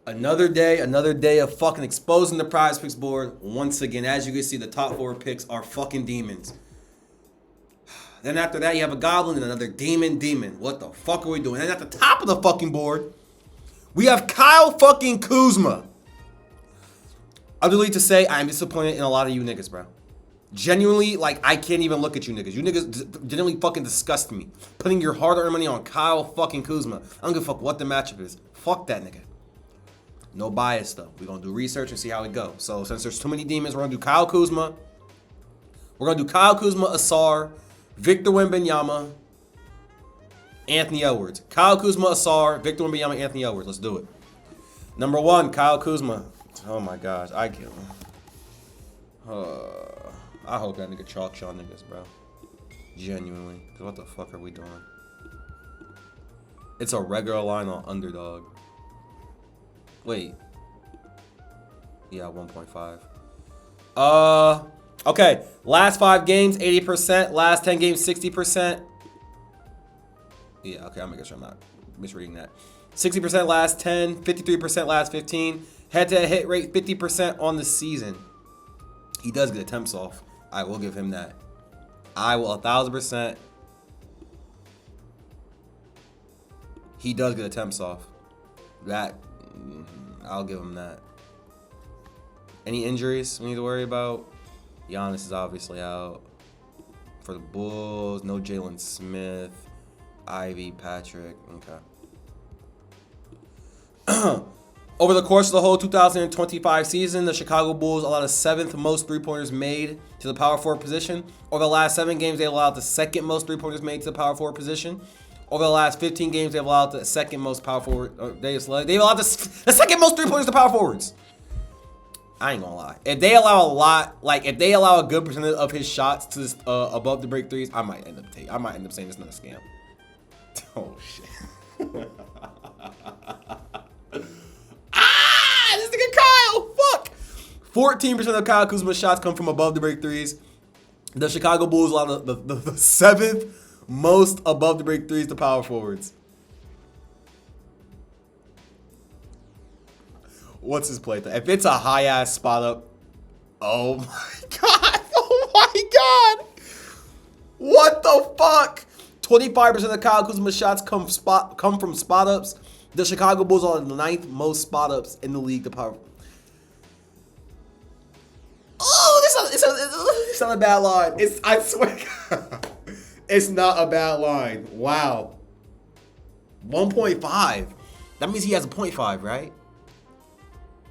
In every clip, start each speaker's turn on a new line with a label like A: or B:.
A: Another day of fucking exposing the PrizePicks board. Once again, as you can see, the top 4 picks are fucking demons. Then after that, you have a goblin and another demon. What the fuck are we doing? And at the top of the fucking board, we have Kyle fucking Kuzma. Utterly to say, I'm disappointed in a lot of you niggas, bro. Genuinely, like, I can't even look at you niggas. You niggas genuinely fucking disgust me. Putting your hard-earned money on Kyle fucking Kuzma. I don't give a fuck what the matchup is. Fuck that nigga. No bias, though. We're going to do research and see how it goes. So, since there's too many demons, we're going to do Kyle Kuzma. We're going to do Kyle Kuzma, Ausar, Victor Wembanyama, Anthony Edwards. Kyle Kuzma, Ausar, Victor Wembanyama, Anthony Edwards. Let's do it. Number 1, Kyle Kuzma. Oh, my gosh. I kill him. I hope that nigga chalk y'all niggas, bro. Genuinely. What the fuck are we doing? It's a regular line on underdog. Wait. Yeah, 1.5. Okay. Last 5 games, 80%. Last 10 games, 60%. Yeah, okay, I'm making sure I'm not misreading that. 60% last 10, 53% last 15. Head-to-head hit rate, 50% on the season. He does get attempts off. I will give him that. I will 1,000%. He does get attempts off. That, I'll give him that. Any injuries we need to worry about? Giannis is obviously out. For the Bulls, no Jalen Smith. Ivy, Patrick. Okay. Over the course of the whole 2025 season, the Chicago Bulls allowed the 7th most three-pointers made to the power forward position. Over the last 7 games, they allowed the 2nd most three-pointers made to the power forward position. Over the last 15 games, they've allowed the 2nd most power forward. They've allowed the 2nd most three-pointers to power forwards. I ain't gonna lie. If they allow a lot, like if they allow a good percentage of his shots to above the break threes, I might end up saying it's not a scam. Oh shit. This nigga Kyle, fuck. 14% of Kyle Kuzma's shots come from above the break threes. The Chicago Bulls allow the 7th most above the break threes to power forwards. What's his play? If it's a high ass spot up, oh my god, oh my god, what the fuck? 25% of Kyle Kuzma's shots come from spot ups. The Chicago Bulls are the 9th most spot ups in the league to power. Oh, it's not a bad line. I swear, it's not a bad line. Wow. 1.5. That means he has a 0.5, right?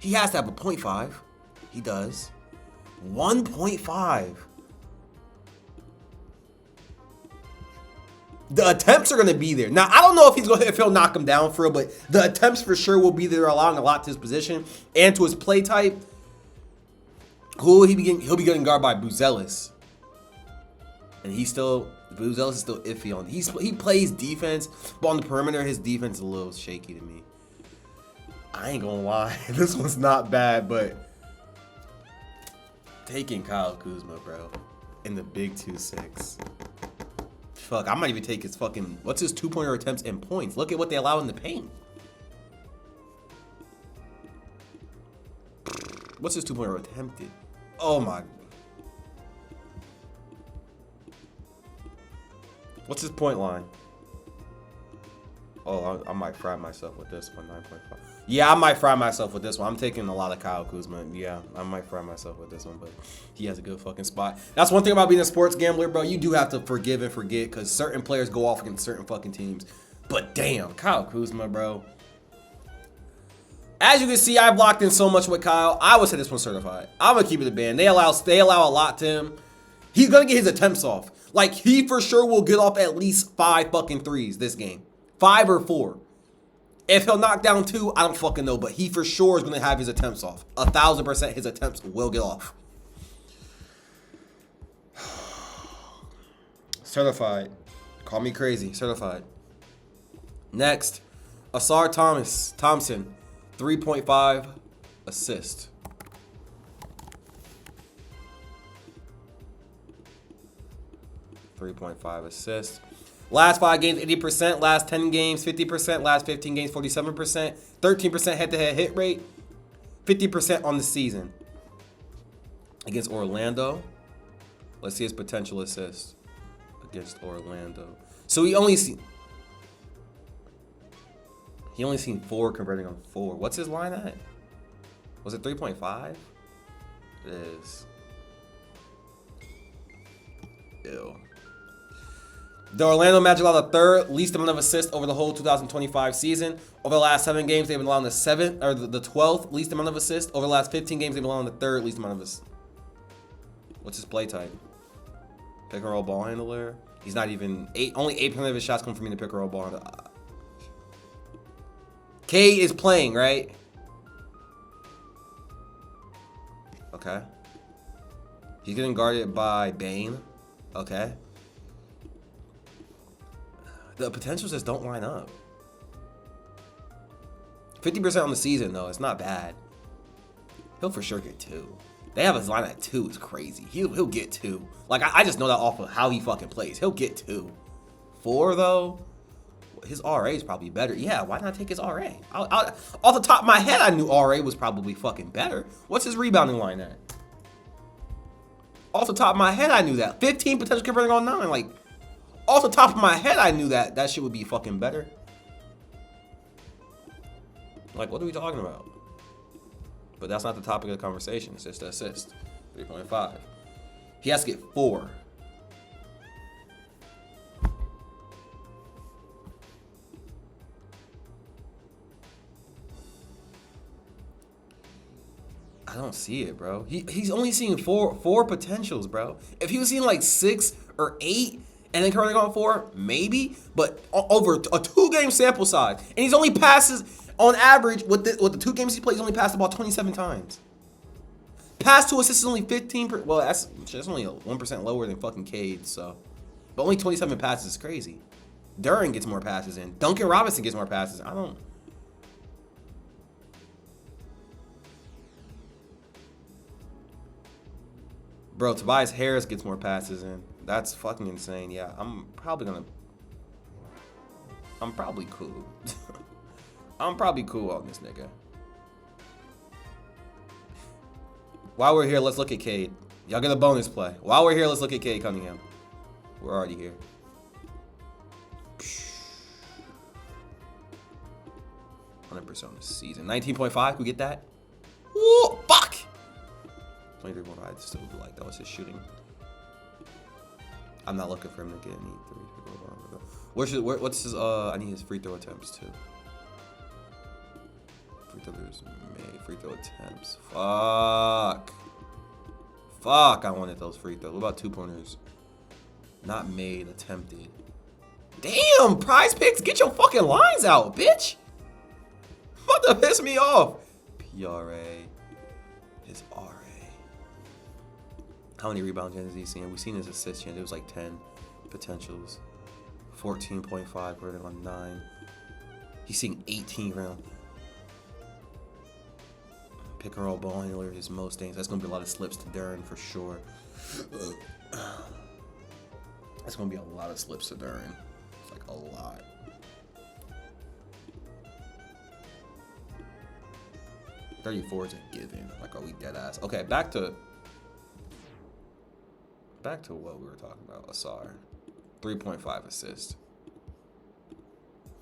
A: He has to have a 0.5. He does. 1.5. The attempts are going to be there. Now, I don't know if he'll knock him down for real, but the attempts for sure will be there, allowing a lot to his position and to his play type. He'll be getting guarded by Buzelis. And Buzelis is still iffy on. He plays defense, but on the perimeter, his defense is a little shaky to me. I ain't gonna lie. This one's not bad, but taking Kyle Kuzma, bro, in the big 2-6. Fuck, I might even take his fucking, what's his 2-pointer attempts and points? Look at what they allow in the paint. What's his 2-pointer attempted? Oh my. What's his point line? Oh, I might fry myself with this one, 9.5. Yeah, I might fry myself with this one. I'm taking a lot of Kyle Kuzma. Yeah, I might fry myself with this one, but he has a good fucking spot. That's one thing about being a sports gambler, bro. You do have to forgive and forget because certain players go off against certain fucking teams. But damn, Kyle Kuzma, bro. As you can see, I've locked in so much with Kyle. I would say this one certified. I'm going to keep it a band. They allow a lot to him. He's going to get his attempts off. Like, he for sure will get off at least 5 fucking threes this game. 5 or 4. If he'll knock down 2, I don't fucking know. But he for sure is going to have his attempts off. 1,000% his attempts will get off. Certified. Call me crazy. Certified. Next. Ausar Thompson. 3.5 assist. Last 5 games, 80%. Last 10 games, 50%. Last 15 games, 47%. 13% head-to-head hit rate. 50% on the season. Against Orlando. Let's see his potential assists. Against Orlando. So he only seen 4 converting on 4. What's his line at? Was it 3.5? It is. Ew. The Orlando Magic allowed the 3rd least amount of assists over the whole 2025 season. Over the last 7 games, they've been allowing the 12th least amount of assists. Over the last 15 games, they've been allowing the 3rd least amount of assists. What's his play type? Pick and roll ball handler. He's not even only 8% of his shots come from in the pick and roll ball handler. Cade is playing, right? Okay. He's getting guarded by Bane. Okay. The potentials just don't line up. 50% on the season, though. It's not bad. He'll for sure get 2. They have his line at 2. It's crazy. He'll get 2. Like, I just know that off of how he fucking plays. He'll get 2. 4, though? His RA is probably better. Yeah, why not take his RA? Off the top of my head, I knew RA was probably fucking better. What's his rebounding line at? Off the top of my head, I knew that. 15 potential converting on 9. Like, off the top of my head, I knew that. That shit would be fucking better. Like, what are we talking about? But that's not the topic of the conversation. It's just the assist. 3.5. He has to get 4. I don't see it, bro. He's only seeing four potentials, bro. If he was seeing like 6 or 8 and then currently on 4, maybe. But over a 2-game sample size, and he's only passes on average with the 2 games he plays. He's only passed the ball 27 times. Pass to assist is only 15%. Well, that's only 1% lower than fucking Cade. So, but only 27 passes is crazy. Duran gets more passes in. Duncan Robinson gets more passes. I don't. Bro, Tobias Harris gets more passes in. That's fucking insane. Yeah, I'm probably cool. I'm probably cool on this nigga. While we're here, let's look at Cade. Y'all get a bonus play. While we're here, let's look at Cade Cunningham. We're already here. 100% on the season. 19.5, can we get that? Woo, fuck! 23.5, I still do like that was his shooting. I'm not looking for him to get any 3. What's his, I need his free throw attempts too. Free throw attempts. Fuck, I wanted those free throws. What about 2-pointers? Not made, attempted. Damn, PrizePicks, get your fucking lines out, bitch. What the piss me off? PRA. His RA. How many rebound chances he seen? We've seen his assist chance. It was like 10 potentials. 14.5 rating on 9. He's seeing 18 round. Pick and roll ball handler, his most things. That's gonna be a lot of slips to Duran for sure. That's gonna be a lot of slips to Duran. It's like a lot. $34 is a given. Like, are we dead ass? Okay, back to what we were talking about. Ausar, 3.5 assists.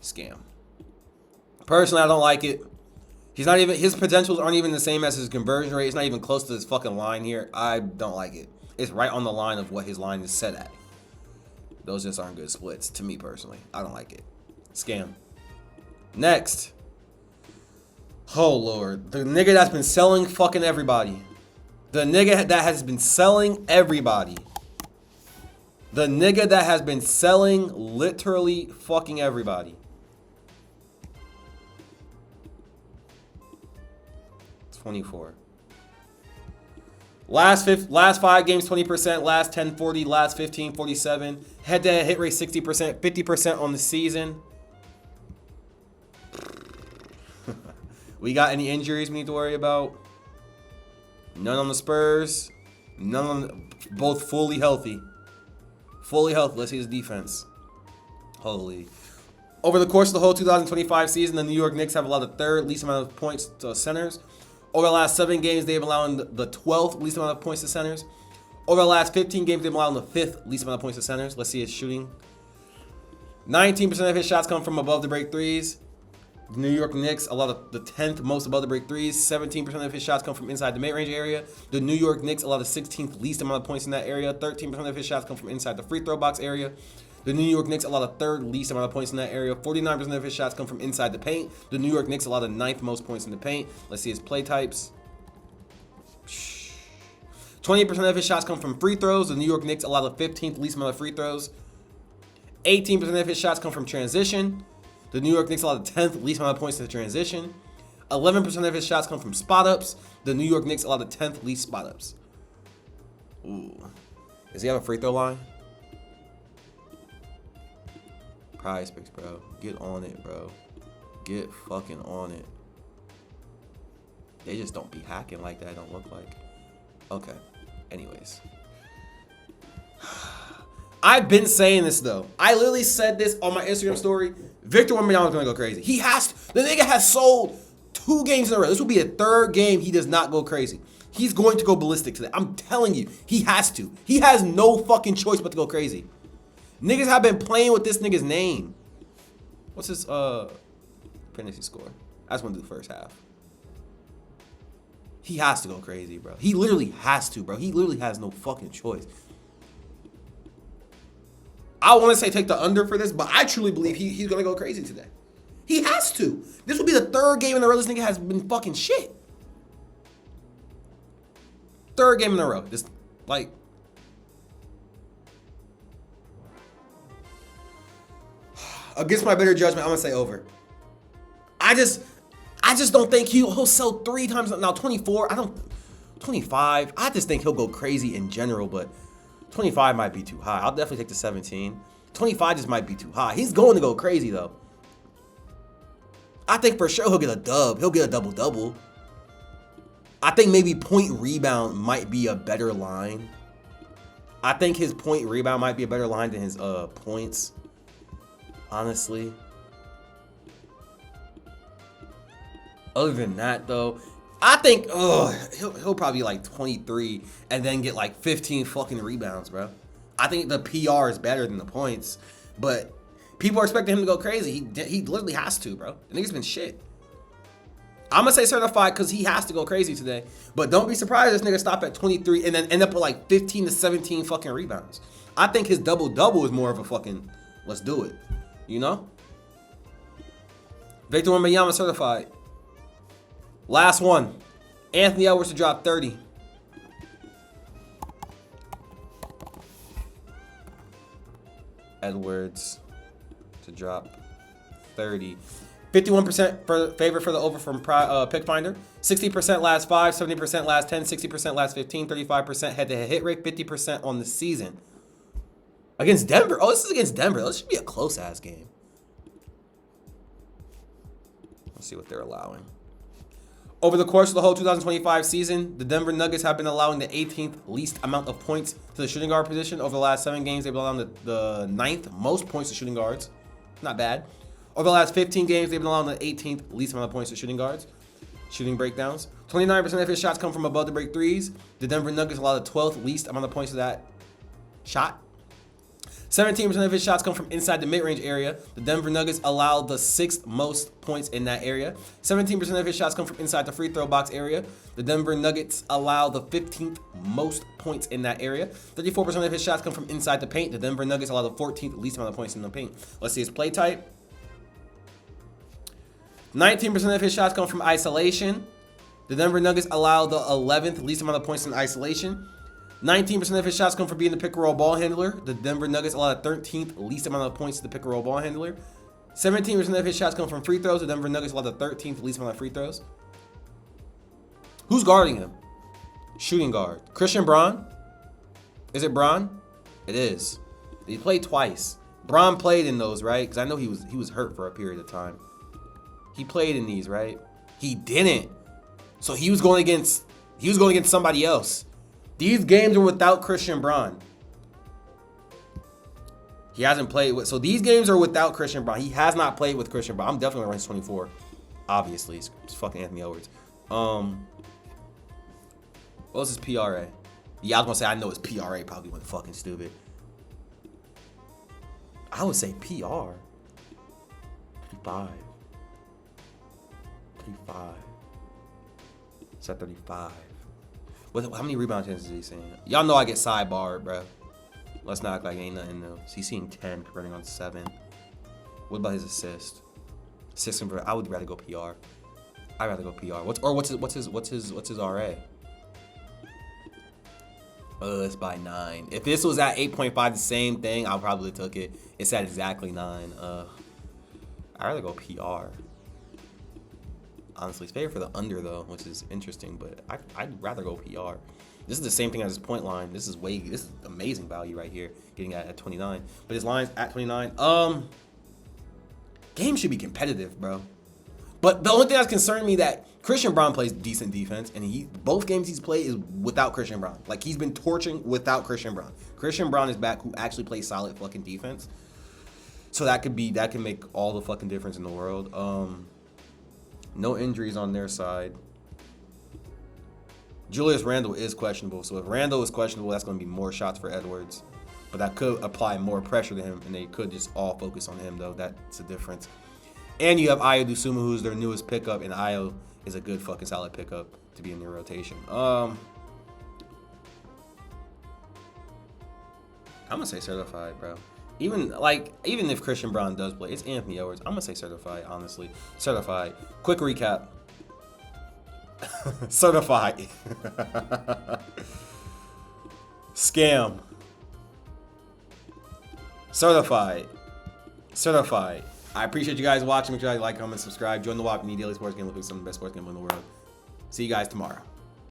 A: Scam. Personally, I don't like it. He's not even, his potentials aren't even the same as his conversion rate. It's not even close to his fucking line here. I don't like it. It's right on the line of what his line is set at. Those just aren't good splits to me personally. I don't like it. Scam. Next. Oh Lord, the nigga that's been selling fucking everybody. The nigga that has been selling everybody. The nigga that has been selling literally fucking everybody. 24. Last 5 games, 20%. Last 10, 40. Last 15, 47. Head-to-head hit rate, 60%. 50% on the season. We got any injuries we need to worry about? None on the Spurs. None on the, both fully healthy. Fully healthy. Let's see his defense. Holy. Over the course of the whole 2025 season, the New York Knicks have allowed the third least amount of points to centers. Over the last 7 games, they've allowed the 12th least amount of points to centers. Over the last 15 games, they've allowed the 5th least amount of points to centers. Let's see his shooting. 19% of his shots come from above the break threes. The New York Knicks allow the 10th most above the break threes. 17% of his shots come from inside the mid-range area. The New York Knicks allow the 16th least amount of points in that area. 13% of his shots come from inside the free throw box area. The New York Knicks allow the 3rd least amount of points in that area. 49% of his shots come from inside the paint. The New York Knicks allow the 9th most points in the paint. Let's see his play types. 20% of his shots come from free throws. The New York Knicks allow the 15th least amount of free throws. 18% of his shots come from transition. The New York Knicks allow the 10th least amount of points to transition. 11% of his shots come from spot ups. The New York Knicks allow the 10th least spot ups. Ooh. Does he have a free throw line? PrizePicks, bro. Get on it, bro. Get fucking on it. They just don't be hacking like that, don't look like. Okay. Anyways. I've been saying this, though. I literally said this on my Instagram story. Victor Wembanyama is going to go crazy. He has to. The nigga has sold 2 games in a row. This will be the 3rd game he does not go crazy. He's going to go ballistic today. I'm telling you. He has to. He has no fucking choice but to go crazy. Niggas have been playing with this nigga's name. What's his fantasy score? I just want to do the first half. He has to go crazy, bro. He literally has to, bro. He literally has no fucking choice. I want to say take the under for this, but I truly believe he's going to go crazy today. He has to. This will be the 3rd game in a row this nigga has been fucking shit. 3rd game in a row. Just, like... Against my better judgment, I'm going to say over. I just don't think he'll sell 3 times. Now, 24, 25. I just think he'll go crazy in general, but 25 might be too high. I'll definitely take the 17. 25 just might be too high. He's going to go crazy, though. I think for sure he'll get a dub. He'll get a double-double. I think maybe point rebound might be a better line. I think his point rebound might be a better line than his points. Honestly. Other than that, though, I think he'll probably like 23 and then get like 15 fucking rebounds, bro. I think the PR is better than the points, but people are expecting him to go crazy. He literally has to, bro. The nigga's been shit. I'm gonna say certified because he has to go crazy today, but don't be surprised if this nigga stop at 23 and then end up with like 15 to 17 fucking rebounds. I think his double-double is more of a fucking let's do it, you know? Victor Wembanyama certified. Last one. Anthony Edwards to drop 30. Edwards to drop 30. 51% favor for the over from Pick Finder. 60% last 5, 70% last 10, 60% last 15, 35% head-to-head hit rate, 50% on the season. Against Denver. Oh, this is against Denver. This should be a close-ass game. Let's see what they're allowing. Over the course of the whole 2025 season, the Denver Nuggets have been allowing the 18th least amount of points to the shooting guard position. Over the last 7 games, they've been allowing the 9th most points to shooting guards. Not bad. Over the last 15 games, they've been allowing the 18th least amount of points to shooting guards. Shooting breakdowns. 29% of his shots come from above the break threes. The Denver Nuggets allow the 12th least amount of points to that shot. 17% of his shots come from inside the mid-range area. The Denver Nuggets allow the 6th most points in that area. 17% of his shots come from inside the free throw box area. The Denver Nuggets allow the 15th most points in that area. 34% of his shots come from inside the paint. The Denver Nuggets allow the 14th least amount of points in the paint. Let's see his play type. 19% of his shots come from isolation. The Denver Nuggets allow the 11th least amount of points in isolation. 19% of his shots come from being the pick-and-roll ball handler. The Denver Nuggets allow the 13th least amount of points to the pick-and-roll ball handler. 17% of his shots come from free throws. The Denver Nuggets allow the 13th least amount of free throws. Who's guarding him? Shooting guard. Christian Braun? Is it Braun? It is. He played twice. Braun played in those, right? Because I know he was hurt for a period of time. He played in these, right? He didn't. So he was going against somebody else. These games were without Christian Braun. He hasn't played with. So these games are without Christian Braun. He has not played with Christian Braun. I'm definitely going to rank 24. Obviously, it's fucking Anthony Edwards. What was his PRA? Yeah, I was going to say I know his PRA probably went fucking stupid. I would say PR. 35. 35. It's at 35. How many rebound chances is he seeing? Y'all know I get sidebarred, bro. Let's not act like ain't nothing though. He's seeing 10, converting on 7. What about his assist? 6 convert. I would rather go PR. I'd rather go PR. What's his RA? It's by 9. If this was at 8.5, the same thing, I probably took it. It's at exactly 9. I'd rather go PR. Honestly, it's fair for the under though, which is interesting, but I'd rather go PR. This is the same thing as his point line. This is amazing value right here, getting at 29. But his line's at 29. Game should be competitive, bro. But the only thing that's concerning me that Christian Braun plays decent defense, and both games he's played is without Christian Braun. Like, he's been torching without Christian Braun. Christian Braun is back, who actually plays solid fucking defense. So that can make all the fucking difference in the world. No injuries on their side. Julius Randle is questionable. So if Randle is questionable, that's going to be more shots for Edwards. But that could apply more pressure to him, and they could just all focus on him, though. That's a difference. And you have Ayo Dosunmu, who's their newest pickup, and Ayo is a good fucking solid pickup to be in your rotation. I'm going to say certified, bro. Even if Christian Braun does play, it's Anthony Edwards. I'm going to say certified, honestly. Certified. Quick recap. Certified. Scam. Certified. Certified. I appreciate you guys watching. Make sure you like, comment, subscribe. Join the WAP Daily Sports Game. Look at some of the best sports games in the world. See you guys tomorrow.